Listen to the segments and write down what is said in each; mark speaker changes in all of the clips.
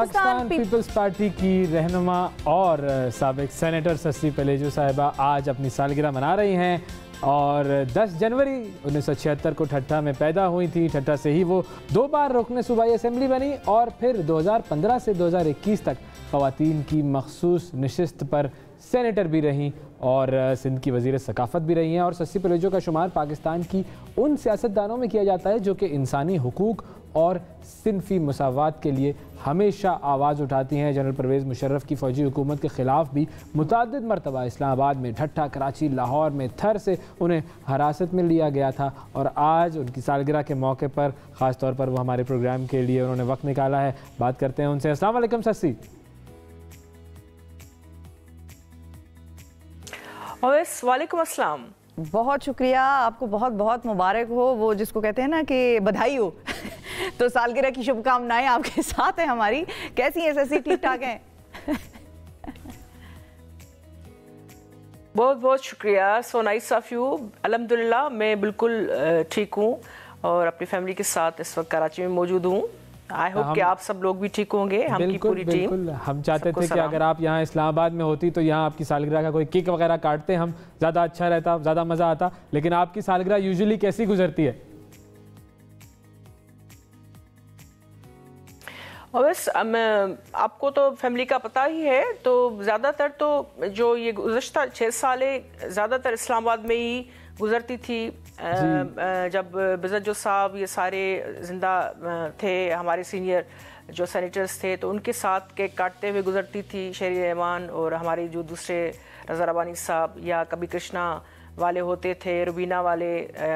Speaker 1: Pakistan peoples party की रहनुमा और साबिक सेनेटर सस्सी पलेजो साहिबा आज अपनी सालगिरह मना रही हैं और 10 जनवरी 1976 को ठट्टा में पैदा हुई थी। ठट्टा से ही वो 2 बार रुकने सूबाई असेंबली बनी और फिर 2015 से 2021 तक ख़वातीन की मखसूस नशिस्त पर सेनेटर भी रहीं और सिंध की वज़ीर सकाफ़त भी रही हैं। और सस्सी पलेजो का शुमार पाकिस्तान की उन सियासतदानों में किया जाता है जो कि इंसानी हुकूक और सिनफी मसावात के लिए हमेशा आवाज़ उठाती हैं। जनरल परवेज़ मुशर्रफ की फ़ौजी हुकूमत के ख़िलाफ़ भी मुतअद्दिद मरतबा इस्लामाबाद में, ठट्टा, कराची, लाहौर में, थर से उन्हें हिरासत में लिया गया था और आज उनकी सालगिरह के मौके पर ख़ास तौर पर वो हमारे प्रोग्राम के लिए उन्होंने वक्त निकाला है। बात करते हैं उनसे। अस्सलाम वालेकुम सस्सी।
Speaker 2: वालेकुम अस्सलाम।
Speaker 3: बहुत शुक्रिया, आपको बहुत बहुत मुबारक हो, वो जिसको कहते हैं ना कि बधाई हो। तो सालगिरह की शुभकामनाएं आपके साथ हैं हमारी। कैसी हैं सस्सी, ठीक ठाक हैं?
Speaker 2: बहुत बहुत शुक्रिया, सो नाइस ऑफ यू। अल्हम्दुलिल्लाह मैं बिल्कुल ठीक हूँ और अपनी फैमिली के साथ इस वक्त कराची में मौजूद हूँ। आई होप कि आप सब लोग भी ठीक होंगे, हमकी पूरी टीम।
Speaker 1: बिल्कुल, हम चाहते थे कि अगर आप यहाँ इस्लामाबाद में होती तो यहाँ आपकी सालगिरह का कोई केक वगैरह काटते, हम ज़्यादा अच्छा रहता, ज़्यादा मज़ा आता। लेकिन आपकी सालगिरह यूजुअली कैसी गुजरती है?
Speaker 2: और बस आपको तो फैमिली का पता ही है, तो ज़्यादातर तो जो ये गुज़श्ता 6 साल ज़्यादातर इस्लामाबाद में ही गुजरती थी। जब बिज़त जो साहब ये सारे ज़िंदा थे, हमारे सीनियर जो सेनेटर्स थे, तो उनके साथ केक काटते हुए गुजरती थी। शहरी रहमान और हमारे जो दूसरे रज़ा रबानी साहब या कभी कृष्णा वाले होते थे, रुबीना वाले,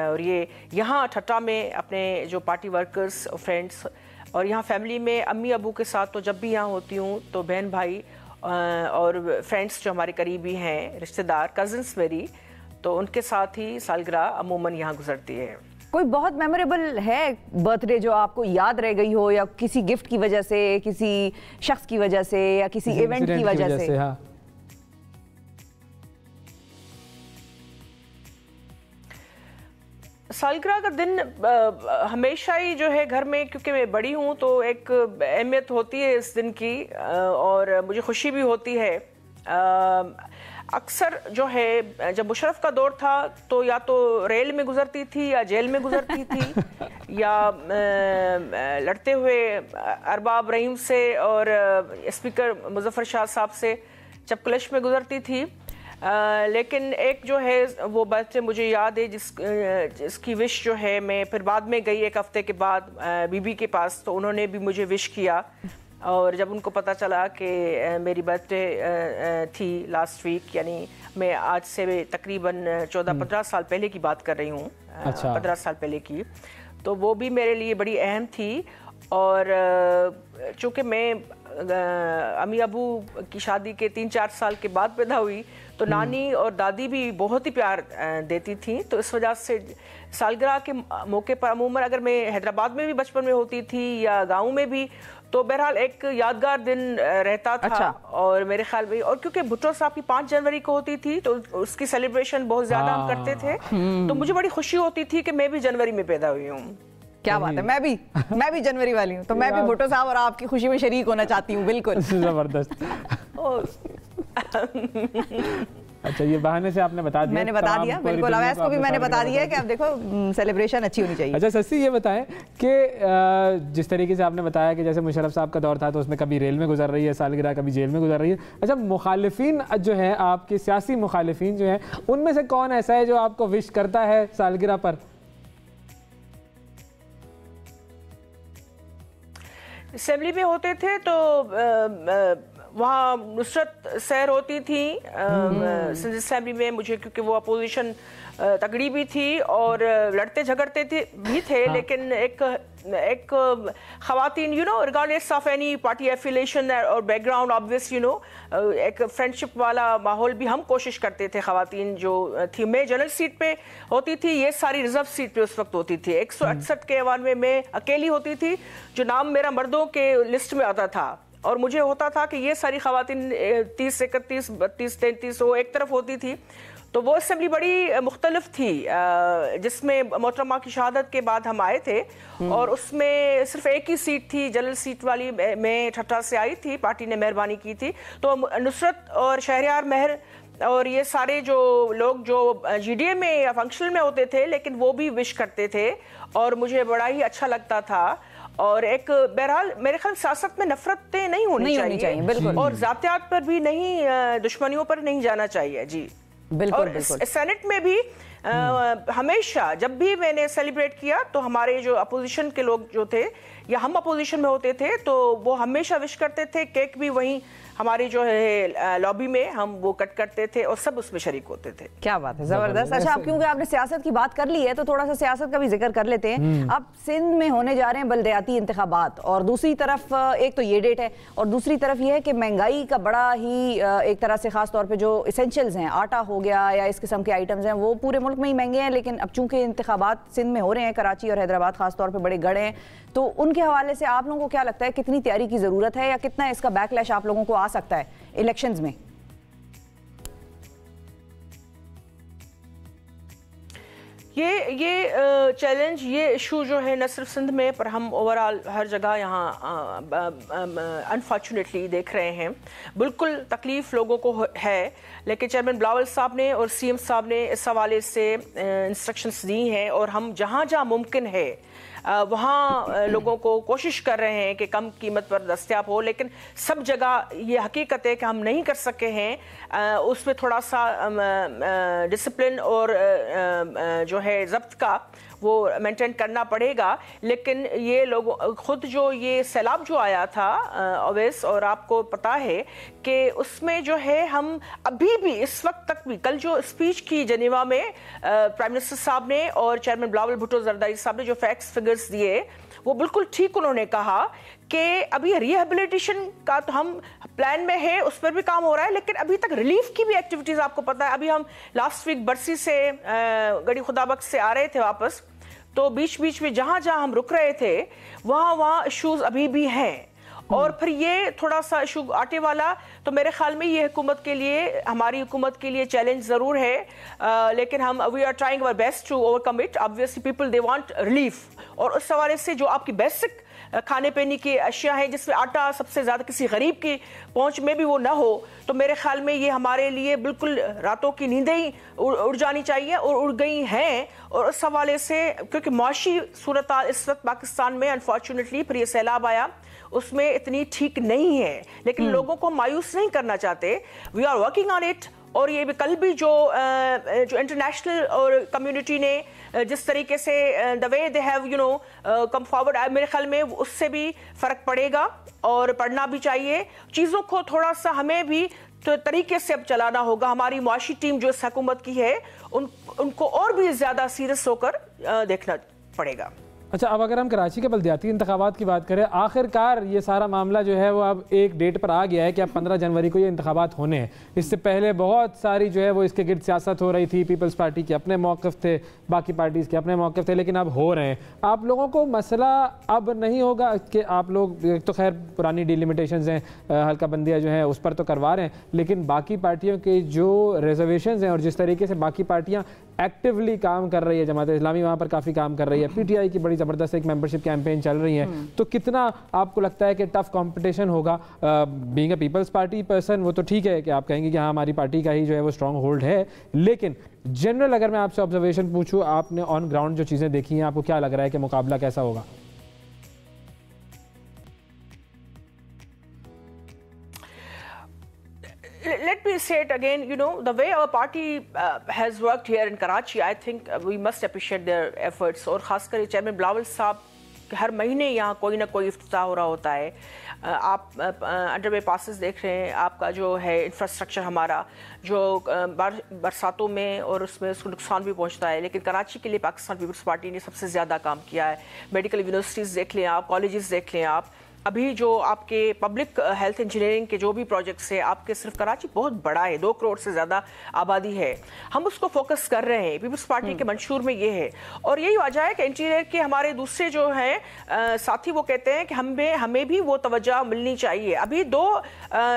Speaker 2: और ये यहाँ ठट्टा में अपने जो पार्टी वर्कर्स और फ्रेंड्स, और यहाँ फैमिली में अम्मी अबू के साथ तो जब भी यहाँ होती हूँ तो बहन भाई और फ्रेंड्स जो हमारे करीबी हैं, रिश्तेदार, कज़न्स मेरी, तो उनके साथ ही सालगिरह अमूमन यहाँ गुजरती है।
Speaker 3: कोई बहुत मेमोरेबल है बर्थडे जो आपको याद रह गई हो, या किसी गिफ्ट की वजह से, किसी शख्स की वजह से, या किसी इवेंट की वजह से?
Speaker 1: हाँ।
Speaker 2: सालगिरह का दिन हमेशा ही जो है घर में, क्योंकि मैं बड़ी हूँ तो एक अहमियत होती है इस दिन की और मुझे खुशी भी होती है। अक्सर जो है जब मुशर्रफ का दौर था तो या तो रेल में गुजरती थी या जेल में गुजरती थी या लड़ते हुए अरबाब रहीम से और स्पीकर मुजफ्फर शाह साहब से चपकलश में गुजरती थी। लेकिन एक जो है वो बर्थडे मुझे याद है जिसकी विश जो है, मैं फिर बाद में गई 1 हफ्ते के बाद बीबी के पास, तो उन्होंने भी मुझे विश किया। और जब उनको पता चला कि मेरी बर्थडे थी लास्ट वीक, यानी मैं आज से तकरीबन 14-15 साल पहले की बात कर रही हूँ, 15 साल पहले की, तो वो भी मेरे लिए बड़ी अहम थी। और चूँकि मैं अम्मी अबू की शादी के 3-4 साल के बाद पैदा हुई, तो नानी और दादी भी बहुत ही प्यार देती थी, तो इस वजह से सालगिरह के मौके पर अमूमन अगर मैं हैदराबाद में भी बचपन में होती थी या गांव में भी, तो बहरहाल एक यादगार दिन रहता था। अच्छा। और मेरे ख्याल में, और क्योंकि भुट्टो साहब की 5 जनवरी को होती थी तो उसकी सेलिब्रेशन बहुत ज़्यादा हम करते थे, तो मुझे बड़ी खुशी होती थी कि मैं भी जनवरी में पैदा हुई हूँ।
Speaker 3: क्या बात है, मैं भी जनवरी वाली हूँ, तो मैं भी भुट्टो साहब और आपकी खुशी में शरीक होना चाहती हूँ। बिल्कुल
Speaker 1: जबरदस्त। अच्छा, ये बहाने से आपने बता दिया, मैंने बता दिया।
Speaker 3: बिल्कुल, अवैस को भी मैंने बता दिया है कि अब देखो सेलिब्रेशन अच्छी होनी चाहिए।
Speaker 1: अच्छा सस्सी, ये बताएं कि जिस तरीके से आपने बताया कि जैसे मुशर्रफ साहब का दौर था तो उसमें कभी रेल में गुजर रही है सालगिरह, कभी जेल में गुजर रही है। अच्छा, मुखालिफिन जो है, आपके सियासी मुखालिफिन जो है, उनमें से कौन ऐसा है जो आपको विश करता है सालगिरह पर?
Speaker 2: असेंबली में होते थे तो वहाँ नुसरत सैर होती थी सिंध असेंबली में, मुझे क्योंकि वो अपोजिशन तगड़ी भी थी और लड़ते झगड़ते भी थे। हाँ। लेकिन एक ख़वातीन regardless of any party affiliation और बैकग्राउंड, ऑब्वियस एक फ्रेंडशिप वाला माहौल भी हम कोशिश करते थे। ख़वातीन जो थी, मैं जनरल सीट पे होती थी, ये सारी रिजर्व सीट पे उस वक्त होती थी। 168 के ऐवान में मैं अकेली होती थी, जो नाम मेरा मर्दों के लिस्ट में आता था, और मुझे होता था कि ये सारी ख़वातीन 30, 31, 32, 33 वो एक तरफ होती थी, تو وہ اسمبلی بڑی مختلف تھی جس میں محترمہ کی شہادت کے بعد ہم آئے تھے اور اس میں صرف ایک ہی سیٹ تھی جنرل سیٹ والی میں ٹھٹھا سے آئی تھی, پارٹی نے مہربانی کی تھی. تو نصرت اور شہریار مہر اور یہ سارے جو لوگ جو جی ڈی اے میں یا فنکشنل میں ہوتے تھے لیکن وہ بھی وش کرتے تھے اور مجھے بڑا ہی اچھا لگتا تھا. اور ایک بہرحال میرے خیال سیاست میں نفرتیں نہیں ہونی چاہیے بالکل, اور ذاتیات پر بھی نہیں, دشمنیوں پر نہیں جانا چاہیے. جی بالکل. اور سینٹ میں بھی ہمیشہ جب بھی میں نے سیلیبریٹ کیا تو ہمارے جو اپوزیشن کے لوگ جو تھے یا ہم اپوزیشن میں ہوتے تھے تو وہ ہمیشہ وش کرتے تھے. کیک بھی وہیں ہماری جو ہے لابی میں ہم وہ کٹ کرتے تھے اور سب اس میں شریک ہوتے تھے.
Speaker 3: کیا بات ہے, زبردست. اچھا, اب کیونکہ آپ نے سیاست کی بات کر لی ہے تو تھوڑا سا سیاست کا بھی ذکر کر لیتے ہیں. اب سندھ میں ہونے جا رہے ہیں بلدیاتی انتخابات اور دوسری طرف ایک تو یہ ڈیٹ ہے اور دوسری طرف یہ ہے کہ مہنگائی کا بڑا ہی ایک طرح سے خاص طور پہ جو اسینشلز ہیں, آٹا ہو گیا یا اس قسم کے آئٹمز ہیں, وہ پورے ملک میں ہی مہنگے ہیں. لیکن اب چونکہ انتخابات سندھ میں ہو رہے ہیں, کراچی اور حیدرآباد خاص طور پہ بڑے گڑھ ہیں, تو ان کے حوالے سے آپ لوگوں کو کیا لگتا ہے کتنی تیاری کی ضرورت ہے یا کتنا اس کا بیک لیش آپ لوگوں کو آ سکتا ہے الیکشنز میں؟
Speaker 2: یہ چیلنج, یہ ایشو جو ہے نہ صرف سندھ میں پر ہم اوورال ہر جگہ یہاں انفارچونیٹلی دیکھ رہے ہیں. بالکل تکلیف لوگوں کو ہے, لیکن چیئرمین بلاول صاحب نے اور سی ایم صاحب نے اس حوالے سے انسٹرکشنز دی ہیں اور ہم جہاں جہاں ممکن ہے وہاں لوگوں کو کوشش کر رہے ہیں کہ کم قیمت پر دستیاب ہو. لیکن سب جگہ یہ حقیقت ہے کہ ہم نہیں کر سکے ہیں, اس میں تھوڑا سا ڈسپلن اور جو ہے ضبط کا وہ مینٹین کرنا پڑے گا. لیکن یہ لوگ خود جو یہ سیلاب جو آیا تھا اویس, اور آپ کو پتا ہے کہ اس میں جو ہے ہم ابھی بھی اس وقت تک بھی, کل جو اسپیچ کی جنیوا میں پرائم منسٹر صاحب نے اور چیئرمین بلاول بھٹو زرداری صاحب نے جو فیکٹس فگرز دیے وہ بالکل ٹھیک انہوں نے کہا کہ ابھی ریہیبلیٹیشن کا تو ہم پلان میں ہے, اس پر بھی کام ہو رہا ہے, لیکن ابھی تک ریلیف کی بھی ایکٹیویٹیز آپ کو پتا ہے. ابھی ہم لاسٹ ویک برسی سے گڑی خدا بخش سے آ رہے تھے واپس, تو بیچ بیچ میں جہاں جہاں ہم رک رہے تھے وہاں ایشوز ابھی بھی ہیں. اور پھر یہ تھوڑا سا ایشو آٹے والا, تو میرے خیال میں یہ حکومت کے لیے, ہماری حکومت کے لیے چیلنج ضرور ہے, لیکن ہم we are trying our best to overcome it. obviously people they want relief, اور اس حوالے سے جو آپ کی بیسک کھانے پینے کی اشیاء ہیں جس میں آٹا سب سے زیادہ کسی غریب کی پہنچ میں بھی وہ نہ ہو, تو میرے خیال میں یہ ہمارے لیے بالکل راتوں کی نیندیں ہی اڑ جانی چاہیے اور اڑ گئی ہیں. اور اس حوالے سے کیونکہ معاشی صورتحال اس وقت پاکستان میں انفارچونیٹلی پھر یہ سیلاب آیا اس میں اتنی ٹھیک نہیں ہے, لیکن لوگوں کو مایوس نہیں کرنا چاہتے. We are working on it. اور یہ بھی کل بھی جو انٹرنیشنل اور کمیونٹی نے جس طریقے سے دا وے دے ہیو کم فارورڈ, میرے خیال میں اس سے بھی فرق پڑے گا اور پڑھنا بھی چاہیے. چیزوں کو تھوڑا سا ہمیں بھی تو طریقے سے اب چلانا ہوگا. ہماری معاشی ٹیم جو اس حکومت کی ہے ان کو اور بھی زیادہ سیریس ہو کر دیکھنا پڑے گا.
Speaker 1: اچھا, اب اگر ہم کراچی کے بلدیاتی انتخابات کی بات کریں, آخر کار یہ سارا معاملہ جو ہے وہ اب ایک ڈیٹ پر آ گیا ہے کہ اب 15 جنوری کو یہ انتخابات ہونے ہیں. اس سے پہلے بہت ساری جو ہے وہ اس کے گرد سیاست ہو رہی تھی, پیپلز پارٹی کے اپنے موقف تھے, باقی پارٹیز کے اپنے موقف تھے, لیکن اب ہو رہے ہیں. آپ لوگوں کو مسئلہ اب نہیں ہوگا کہ آپ لوگ تو خیر پرانی ڈیلیمیٹیشنز ہیں, حلقہ بندیاں جو ہیں اس پر تو کروا رہے ہیں, لیکن باقی پارٹیوں کے جو ریزرویشنز ہیں اور جس طریقے سے باقی پارٹیاں ایکٹیولی کام کر رہی ہے, جماعت اسلامی وہاں پر کافی کام کر رہی ہے, پی ٹی آئی کی بڑی زبردست ایک ممبرشپ کیمپین چل رہی ہے, تو کتنا آپ کو لگتا ہے کہ ٹف کمپٹیشن ہوگا؟ Being a Peoples Party person وہ تو ٹھیک ہے کہ آپ کہیں گے کہ ہاں ہماری پارٹی کا ہی جو ہے وہ اسٹرانگ ہولڈ ہے, لیکن جنرل اگر میں آپ سے آبزرویشن پوچھوں, آپ نے آن گراؤنڈ جو چیزیں دیکھی ہیں, آپ کو کیا لگ رہا ہے کہ مقابلہ کیسا ہوگا؟
Speaker 2: Let me say it again, the way our party has worked here in Karachi, I think we must appreciate their efforts. اور خاص کر چیئرمین بلاول صاحب ہر مہینے یہاں کوئی نہ کوئی افتتاح ہو رہا ہوتا ہے. آپ انڈر وے پاسز دیکھ رہے ہیں, آپ کا جو ہے انفراسٹرکچر ہمارا جو برساتوں میں اور اس میں اس کو نقصان بھی پہنچتا ہے, لیکن کراچی کے لیے پاکستان پیپلز پارٹی نے سب سے زیادہ کام کیا ہے. میڈیکل یونیورسٹیز دیکھ لیں آپ, کالجز دیکھ لیں آپ, अभी जो आपके पब्लिक हेल्थ इंजीनियरिंग के जो भी प्रोजेक्ट्स है, आपके सिर्फ कराची बहुत बड़ा है, 2 करोड़ से ज़्यादा आबादी है, हम उसको फोकस कर रहे हैं। पीपल्स पार्टी के मंशूर में ये है, और यही वजह है कि इंटीरियर के हमारे दूसरे जो हैं साथी वो कहते हैं कि हमें भी वो तवज्जो मिलनी चाहिए। अभी 2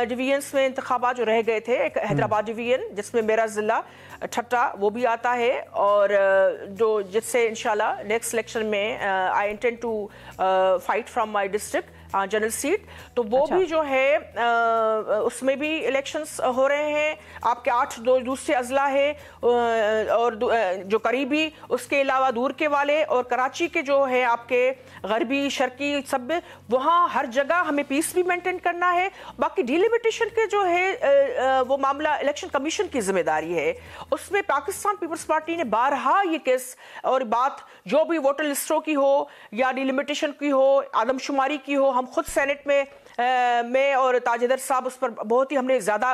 Speaker 2: डिवीजन्स में इंतखाबात जो रह गए थे, एक हैदराबाद डिवीजन जिसमें मेरा ज़िला ठट्टा वो भी आता है, और जो जिससे इंशाल्लाह नेक्स्ट इलेक्शन में I intend to fight from my district general seat, तो वो भी जो है उसमें भी इलेक्शंस हो रहे हैं। आपके 8 दूसरे अजला है, और जो करीबी, उसके अलावा दूर के वाले, और कराची के जो है आपके गरबी शर्की सब, वहाँ हर जगह हमें पीस भी मेंटेन करना है। बाकी डिलिमिटेशन के जो है वो मामला इलेक्शन कमीशन की जिम्मेदारी है। उसमें पाकिस्तान पीपल्स पार्टी ने बारहा ये केस और बात जो भी वोटर लिस्टों की हो या डिलिमिटेशन की हो, आदमशुमारी की हो, हम खुद सेनेट में मैं और ताजिदर साहब उस पर बहुत ही हमने ज्यादा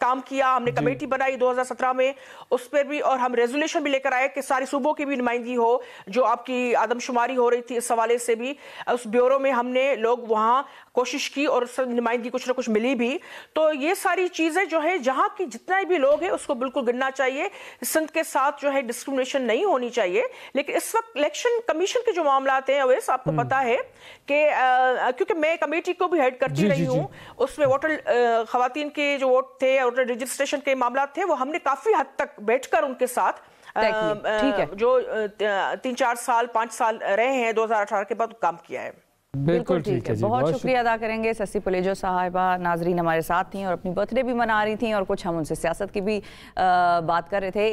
Speaker 2: काम किया। हमने कमेटी बनाई 2017 में उस पर भी, और हम रेजोल्यूशन भी लेकर आए कि सारी सूबों की भी नुमाइंदगी हो। जो आपकी आदमशुमारी हो रही थी, इस हवाले से भी उस ब्यूरो में हमने लोग वहाँ कोशिश की और उस नुमाइंदगी कुछ ना कुछ मिली भी। तो ये सारी चीजें जो है, जहाँ की जितना भी लोग हैं उसको बिल्कुल गिनना चाहिए। सिंध के साथ जो है डिस्क्रिमिनेशन नहीं होनी चाहिए। लेकिन इस वक्त इलेक्शन कमीशन के जो मामला हैं अवैस, आपको पता है कि क्योंकि मैं कमेटी को भी हेड करती रही हूँ, उसमें वोटर खवातीन के जो वोट थे, वोटर रजिस्ट्रेशन के मामला थे, वो हमने काफी हद तक बैठकर उनके साथ जो 3-4 साल 5 साल रहे हैं 2018 के बाद काम किया है।
Speaker 3: बिल्कुल ठीक है। बहुत शुक्रिया अदा करेंगे सस्सी पलेजो साहिबा। नाजरीन हमारे साथ थी और अपनी बर्थडे भी मना रही थी, और कुछ हम उनसे सियासत की भी बात कर रहे थे।